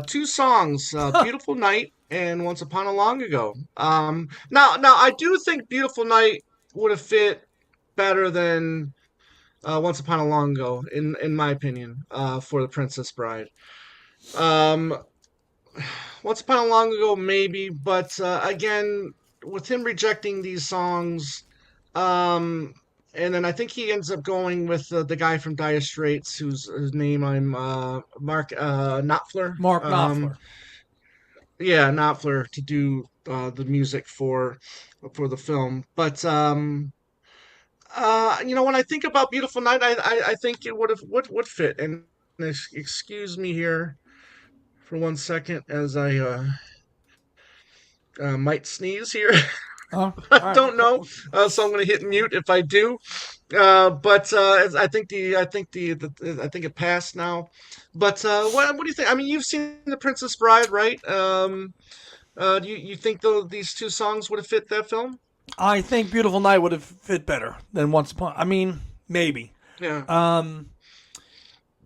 Two songs, "Beautiful Night" and "Once Upon a Long Ago." Now, I do think "Beautiful Night" would have fit better than "Once Upon a Long Ago," in my opinion, for the Princess Bride. Um, Once Upon a Long Ago, maybe, but again, with him rejecting these songs, um, and then I think he ends up going with the guy from Dire Straits, whose name I'm Mark Knopfler. Mark Knopfler. Yeah, Knopfler to do the music for the film. But when I think about Beautiful Night, I think it would fit. And excuse me here for 1 second as I might sneeze here. Oh, I all don't know, right. so I'm going to hit mute if I do. But I think it passed now. But what do you think? I mean, you've seen The Princess Bride, right? Do you think though these two songs would have fit that film? I think Beautiful Night would have fit better than Once Upon. I mean, maybe. Yeah.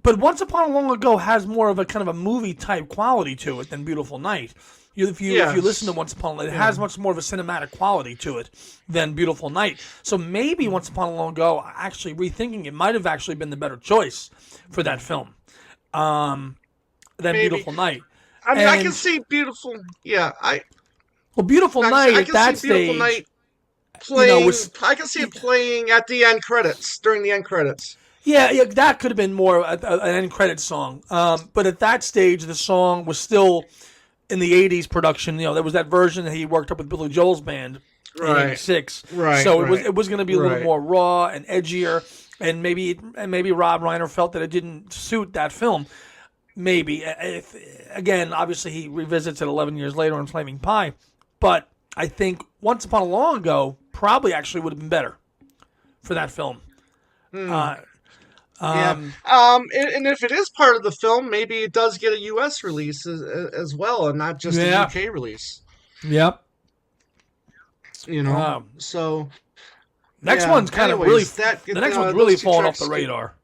But Once Upon a Long Ago has more of a kind of a movie type quality to it than Beautiful Night. If you listen to Yes. Once Upon a Night, it Yeah. has much more of a cinematic quality to it than Beautiful Night. So maybe Once Upon a Long Ago, actually rethinking it, might have actually been the better choice for that film than Maybe. Beautiful Night. I mean, I can And see beautiful. Yeah, well, Beautiful Night I at can see that Beautiful stage, Night playing. was I can see it playing at the end credits during the end credits. yeah, that could have been more an end credit song. But at that stage, the song was still in the '80s production. There was that version that he worked up with Billy Joel's band in Right. '86. Right. So Right. it was going to be a little Right. more raw and edgier, and maybe Rob Reiner felt that it didn't suit that film. Maybe if again, obviously he revisits it 11 years later in Flaming Pie, but I think Once Upon a Long Ago probably actually would have been better for that film. Hmm. Uh, Yeah. um, And if it is part of the film, maybe it does get a U.S. release as well, and not just a yeah, UK release. yep. You know. Um, So Next yeah. one's kind of really, Anyways, that the next one's really those two falling off the tracks. radar.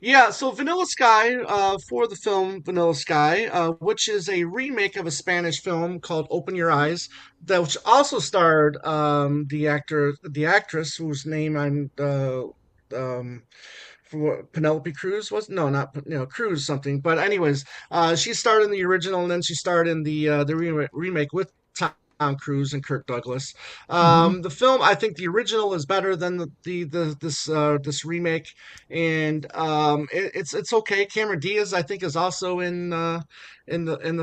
Yeah, so Vanilla Sky, for the film Vanilla Sky, which is a remake of a Spanish film called Open Your Eyes, that which also starred the actress whose name I'm um, for Penelope Cruz was no, not Cruz something. But anyways, she starred in the original, and then she starred in the remake with Tom Cruise and Kirk Douglas. Hmm. The film, I think the original is better than this remake, and it's okay. Cameron Diaz, I think, is also in the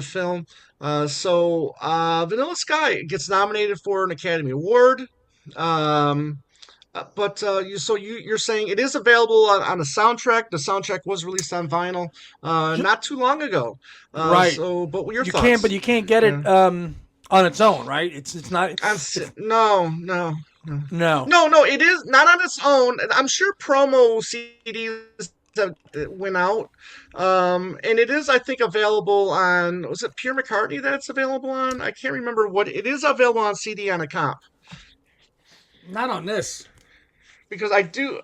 film. Vanilla Sky gets nominated for an Academy Award. Um, you're saying it is available on a soundtrack. The soundtrack was released on vinyl not too long ago. Right. But what are your You can't, but thoughts? you can't get Yeah. it on its own, right? It's not. It's No, no, no, no. no. It is not on its own. I'm sure promo CDs that went out, and it is, I think, available on. Was it Pure McCartney that it's available on? I can't remember what it is available on CD on a comp Not on this. because I do.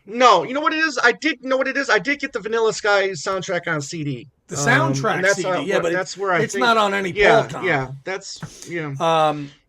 No, you know what it is. I did know what it is. I did get the Vanilla Sky soundtrack on CD, The and soundtrack CD, yeah, but that's where I it's think. not on any Paul Yeah, comp. yeah, that's yeah.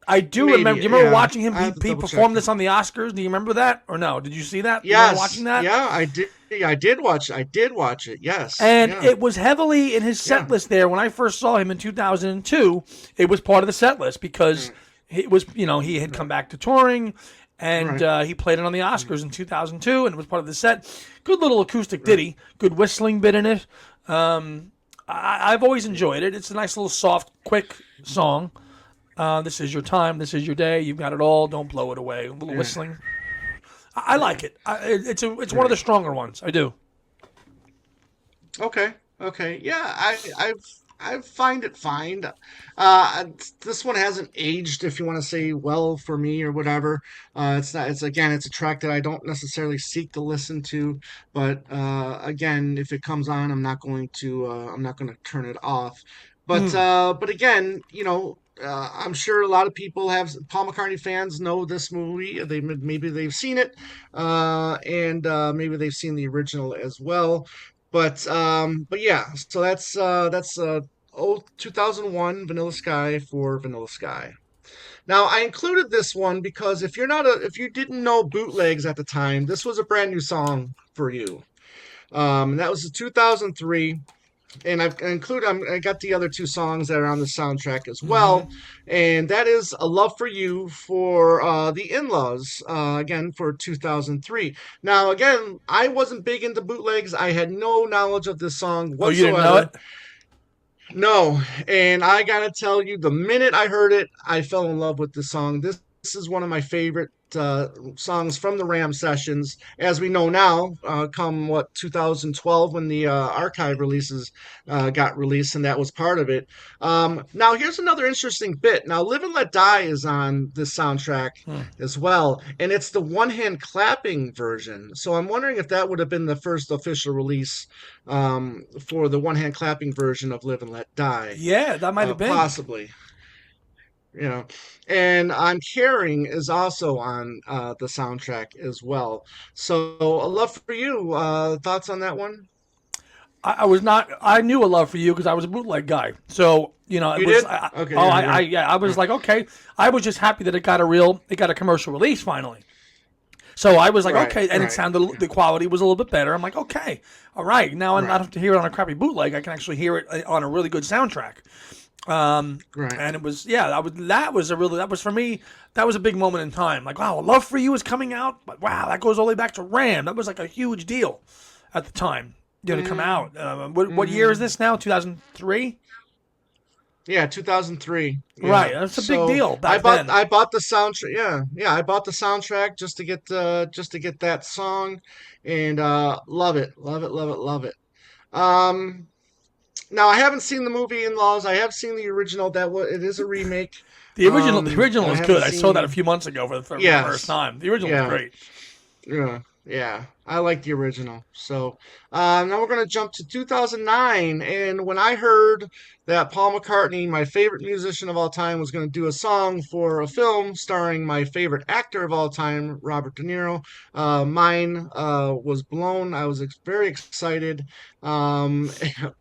I do Maybe, remember. Do you remember yeah. watching him? I have to He double check. performed this on the Oscars. Do you remember that or no? Did you see that? Do you remember Yes, watching that? yeah, I did. I did watch. I did watch it. Yes, And yeah, it was heavily in his yeah. set list there. When I first saw him in 2002, it was part of the set list because Right, it was, he had come back to touring and right, he played it on the Oscars in 2002 and it was part of the set. Good little acoustic right. ditty, good whistling bit in it. I've always enjoyed it. It's a nice little soft, quick song. This is your time. This is your day. You've got it all. Don't blow it away. A little Yeah, whistling. I like it. It's one of the right. stronger ones. I do. Okay, okay. Yeah, I find it fine. This one hasn't aged, if you want to say, well for me or whatever. It's not. It's again, it's a track that I don't necessarily seek to listen to, but again, if it comes on, I'm not going to turn it off. Mm. But again, I'm sure a lot of people have Paul McCartney fans know this movie. Maybe they've seen it, and maybe they've seen the original as well. But yeah, so that's 2001 Vanilla Sky for Vanilla Sky. Now I included this one because if you didn't know bootlegs at the time, this was a brand new song for you. And that was the 2003, and I got the other two songs that are on the soundtrack as Hmm. well, and that is "A Love for You" for the In-Laws, again for 2003. Now again, I wasn't big into bootlegs. I had no knowledge of this song Oh, you didn't know whatsoever. it? No, and I gotta tell you, the minute I heard it, I fell in love with the song. This is one of my favorite songs from the Ram sessions. As we know now, come what 2012 when the archive releases got released, and that was part of it. Now here's another interesting bit. Now "Live and Let Die" is on this soundtrack Hmm. as well, and it's the one hand clapping version. So I'm wondering if that would have been the first official release for the one hand clapping version of "Live and Let Die," Yeah, that might have been. possibly. You know, and "I'm Caring" is also on the soundtrack as well. So, "A Love for You." Thoughts on that one? I was not. I knew a love for you because I was a bootleg guy. So it You was. did? Okay, Oh, yeah, yeah, yeah. I was yeah. like, okay. I was just happy that it got a commercial release finally. So I was like, Right, okay, and it right, sounded the quality was a little bit better. I'm like, okay, all right. Now I don't right, have to hear it on a crappy bootleg. I can actually hear it on a really good soundtrack. right. And it was that was for me. That was a big moment in time. Like, wow, "Love for You" is coming out. But wow, that goes all the way back to Ram. That was like a huge deal at the time. To come Mm, out. What year is mm, this now? 2003. yeah, 2003. Right, Yeah. that's a big So deal back then. I bought the soundtrack. Yeah, yeah, I bought the soundtrack just to get that song, and love it, love it, love it, love it. Um, Now I haven't seen the movie In-Laws. I have seen the original. It is a remake. The original And I was haven't good. I saw that a seen. few months ago for the first Yes, time. The original was yeah, great. yeah, yeah. I like the original. So now we're gonna jump to 2009, and when I heard that Paul McCartney, my favorite musician of all time, was going to do a song for a film starring my favorite actor of all time, Robert De Niro, mine was blown. I was very excited. Um,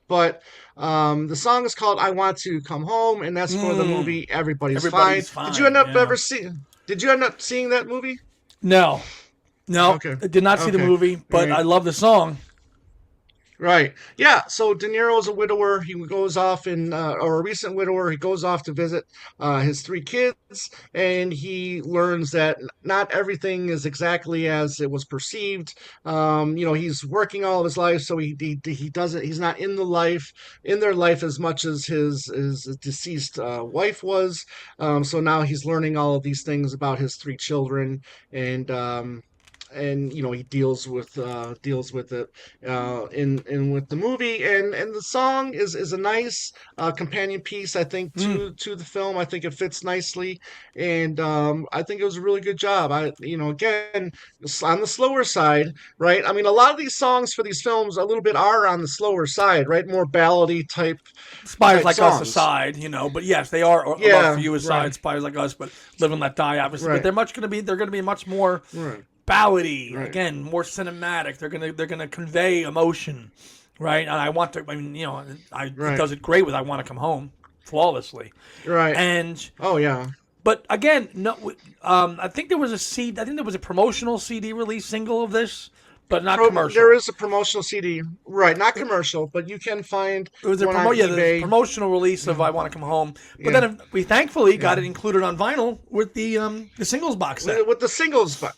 but the song is called "I Want to Come Home," and that's for the Mm, movie Everybody's Fine. everybody's fine. Yeah. Did you end up seeing that movie? No, no, Okay. I did not see the Okay. movie, All but right. I love the song. Right. Yeah. So De Niro is a widower. He goes off or a recent widower. He goes off to visit his three kids, and he learns that not everything is exactly as it was perceived. He's working all of his life, so he doesn't. He's not in their life as much as his deceased wife was. So now he's learning all of these things about his three children, and he deals with it in with the movie, and the song is a nice companion piece, I think, Mm. to the film. I think it fits nicely, and I think it was a really good job. Again, on the slower side, right? I mean, a lot of these songs for these films a little bit are on the slower side, right? More ballady Spies type Like Us songs. aside, but yes, they are love for Yeah, you right, aside. Spies Like Us, but Live and Let Die, obviously. But right, they're gonna be much more right, ballady, right, again, more cinematic. They're gonna convey emotion, right? And I want to. I mean, it right, does it great with "I Want to Come Home" flawlessly. right. And Oh yeah. but again, no, I think there was a CD. I think there was a promotional CD release single of this, but not There commercial. is a promotional CD, right? Not commercial, but you can find It was a one on yeah, there's a eBay. promotional release of Yeah, "I Want to Come Home," but yeah, then we thankfully got yeah. it included on vinyl with the singles box set. With the singles, but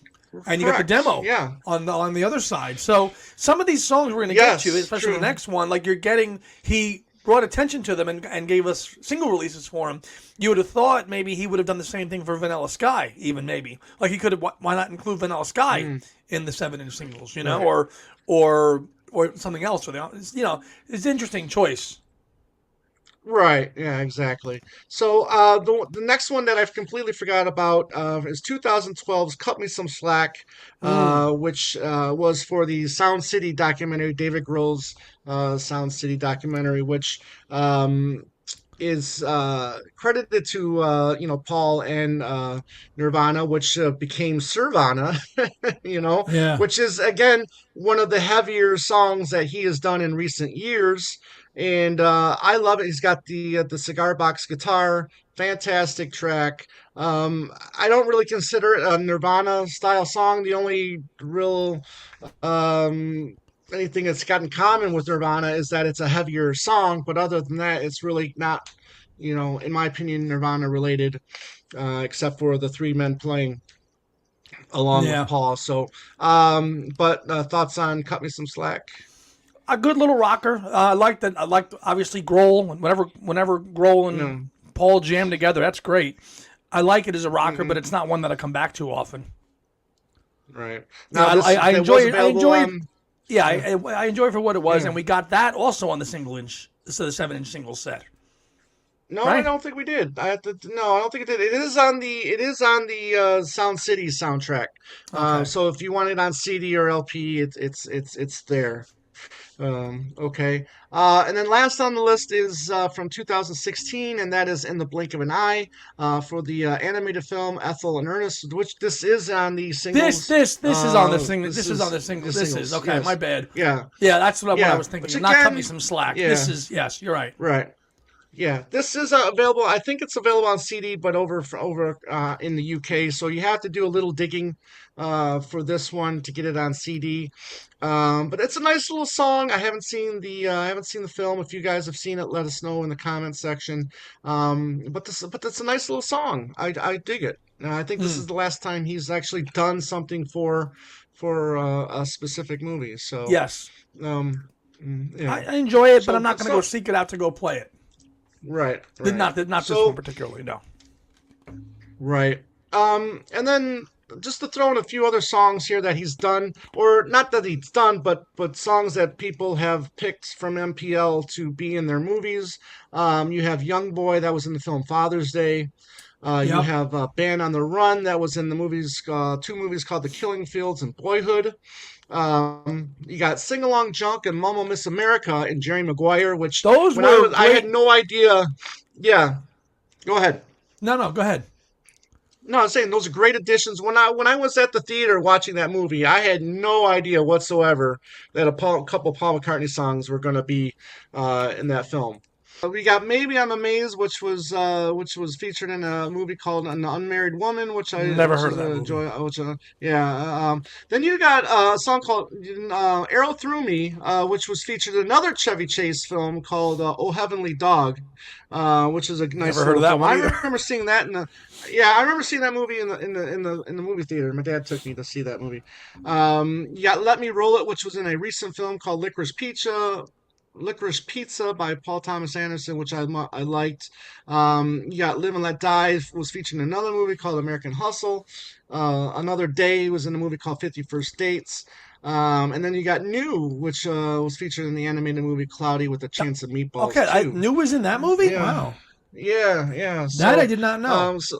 And you got the correct. demo Yeah. on the other side. So some of these songs we're going to get to, Yes. especially the True. next one, like you're getting, he brought attention to them and gave us single releases for him. You would have thought maybe he would have done the same thing for Vanilla Sky, even maybe like he could have. Why not include Vanilla Sky Mm, in the 7-inch singles? right. Or something else. It's an interesting choice. Right. Yeah. Exactly. So the next one that I've completely forgot about is 2012's "Cut Me Some Slack," Mm, which was for the Sound City documentary, David Grohl's Sound City documentary, which is credited to Paul and Nirvana, which became Sirvana, yeah. which is again one of the heavier songs that he has done in recent years, and I love it. He's got the cigar box guitar, fantastic track. I don't really consider it a Nirvana style song. The only real um, anything that's got in common with Nirvana is that it's a heavier song, but other than that, it's really not, in my opinion, Nirvana related, except for the three men playing along with Yeah. Paul. So, but thoughts on "Cut Me Some Slack"? A good little rocker. I like that. I like obviously Grohl. And whenever Grohl and No, Paul jam together, that's great. I like it as a rocker, but mm-mm, it's not one that I come back to often. right Yeah, now, this I that enjoy was it. I available enjoyed. on. Yeah, Yeah, I enjoy it for what it was, yeah. and we got that also on the single inch, so the 7-inch single set, No, I right? don't think we did. I have to. No, I don't think it did. It is on the Sound City soundtrack. Okay. So if you want it on CD or LP, it's there. Okay. And then last on the list is from 2016, and that is "In the Blink of an Eye" for the animated film Ethel and Ernest, which this is on the This singles. this this is on the single. This This is on is the single. the This is singles. okay. My Yes. bad. Yeah. Yeah, that's what I Yeah. was thinking. Which And not cut me again, some slack. This yeah. is yes. You're right. Right. Yeah, this is available. I think it's available on CD, but over in the UK. So you have to do a little digging for this one to get it on CD. But it's a nice little song. I haven't seen the film. If you guys have seen it, let us know in the comments section. But that's a nice little song. I dig it. And I think this Hmm. is the last time he's actually done something for a specific movie. So Yes, yeah. I enjoy it, but So I'm not good going to go stuff. seek it out to go play it. Right, right. Not this one So particularly. No. right. And then just to throw in a few other songs here that he's done, or not that he's done, but songs that people have picked from MPL to be in their movies. You have "Young Boy" that was in the film Father's Day. You Yep. have "Band on the Run" that was in the movies, two movies called "The Killing Fields" and "Boyhood." You got "Sing Along Junk" and "Mama Miss America" and Jerry Maguire, which Those when I were was I had great. no idea. Yeah, go ahead. No, no, go ahead. No, I'm saying those are great additions. When I was at the theater watching that movie, I had no idea whatsoever that couple Paul McCartney songs were going to be in that film. We got Maybe I'm Amazed, which was featured in a movie called An Unmarried Woman, Never which heard is of that a movie. joy, yeah. Then you got a song called Arrow Through Me, which was featured in another Chevy Chase film called Oh Heavenly Dog, which is a nice Never heard of little that film. one I either. remember seeing that in the yeah, I remember seeing that movie in the movie theater. My dad took me to see that movie. You got Let Me Roll It, which was in a recent film called Licorice Pizza by Paul Thomas Anderson, which I liked. You got Live and Let Die was featured in another movie called American Hustle. Another Day was in a movie called 50 First Dates. And then you got New, which was featured in the animated movie Cloudy with a Chance of Meatballs Okay, I too. knew was in that movie. Yeah, Wow, yeah. that I did not know. So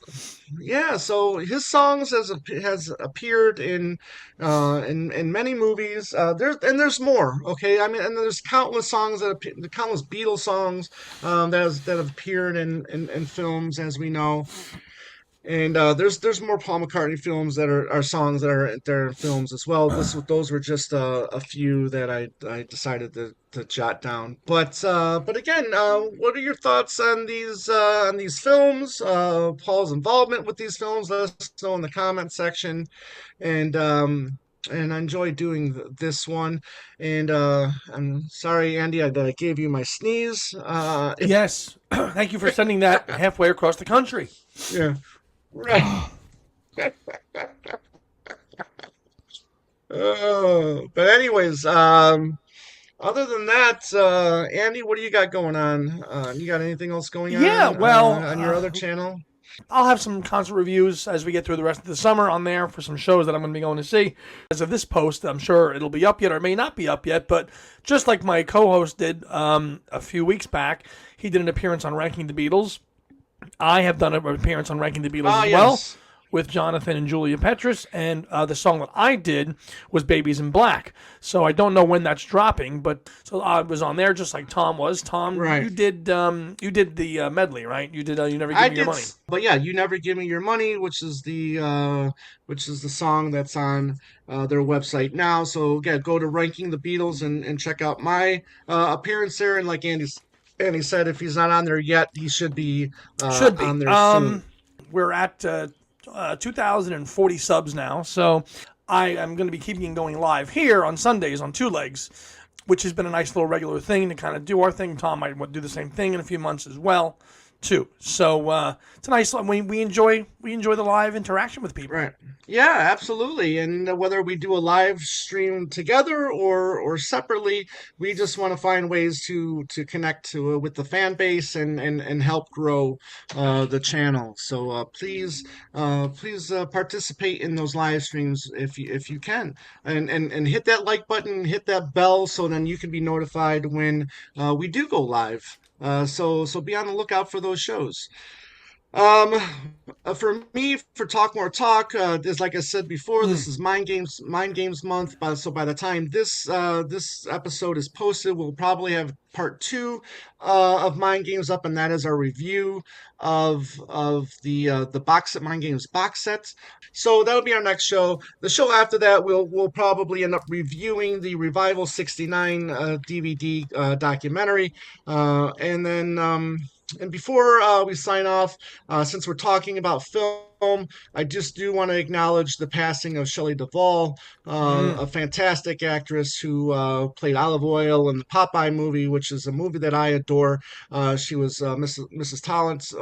yeah, so his songs has appeared in many movies. There's more. Okay, I mean, and there's countless songs countless Beatles songs that have appeared in films, as we know. And there's more Paul McCartney films are songs that are in films as well. Those were just a few that I decided to jot down. But again, what are your thoughts on these films? Paul's involvement with these films? Let us know in the comment section. And I enjoy doing this one. And I'm sorry, Andy, that I gave you my sneeze. Yes, thank you for sending that halfway across the country. Yeah, right. Oh, but anyways, other than that, Andy, what do you got going on? You got anything else going Yeah, well, on your other channel? I'll have some concert reviews as we get through the rest of the summer on there for some shows that I'm going to be going to see. As of this post, I'm sure it'll be up yet or it may not be up yet, but just like my co-host did a few weeks back, he did an appearance on Ranking the Beatles. I have done an appearance on Ranking the Beatles Ah, as well yes. with Jonathan and Julia Petrus, and the song that I did was Babies in Black. So I don't know when that's dropping, but so I was on there just like Tom was. Tom, Right. you did the medley, right? You did You Never Give I Me Your did, Money. but yeah, You Never Give Me Your Money, which is the song that's on their website now. So again, go to Ranking the Beatles and check out my appearance there. And like Andy said, if he's not on there yet, he should be Should be. on there soon. We're at 2,040 subs now, so I am going to be keeping going live here on Sundays on Two Legs, which has been a nice little regular thing to kind of do our thing. Tom might do the same thing in a few months as well, too. So it's a nice. We enjoy the live interaction with people. Right. Yeah, absolutely. And whether we do a live stream together or separately, we just want to find ways to connect with the fan base and help grow the channel. So please participate in those live streams if you can, and hit that like button, hit that bell, so then you can be notified when we do go live. So be on the lookout for those shows. Um, for me, for Talk More Talk, this, like I said before, Mm. this is Mind Games month. So by the time this episode is posted, we'll probably have part two of Mind Games up, and that is our review of the box set Mind Games box set. So that'll be our next show. The show after that, we'll probably end up reviewing the Revival '69 DVD documentary, and then. And before we sign off, since we're talking about film, I just do want to acknowledge the passing of Shelley Duvall, Mm. a fantastic actress who played Olive Oil in the Popeye movie, which is a movie that I adore. She was Mrs. Talent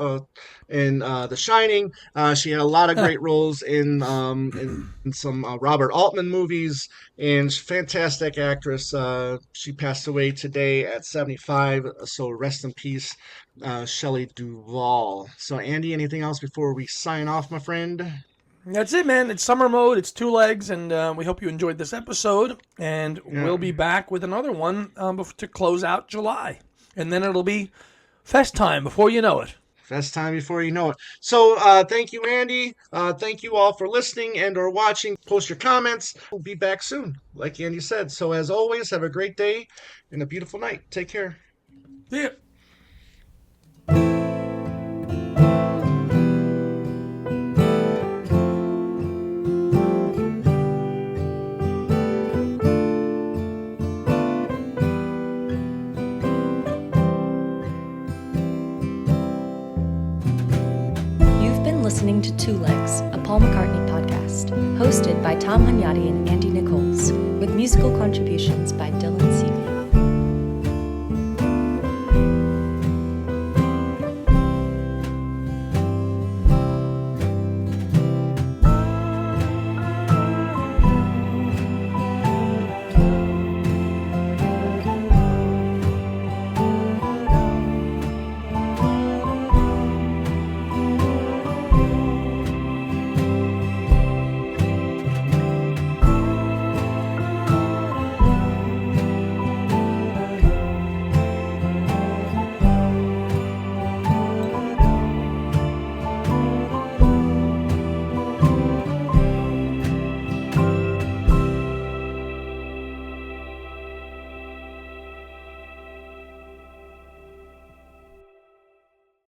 in The Shining. She had a lot of great roles in some Robert Altman movies, and fantastic actress. She passed away today at 75, so rest in peace, Shelley Duvall. So, Andy, anything else before we sign off, my friend? That's it, man. It's summer mode. It's Two Legs, and we hope you enjoyed this episode. And Yeah, we'll be back with another one to close out July, and then it'll be fest time before you know it. best time before you know it. So, thank you, Andy. Thank you all for listening and or watching. Post your comments. We'll be back soon, like Andy said. So, as always, have a great day and a beautiful night. Take care. See ya. listening to Two Legs, a Paul McCartney podcast, hosted by Tom Hunyadi and Andy Nichols, with musical contributions by Dylan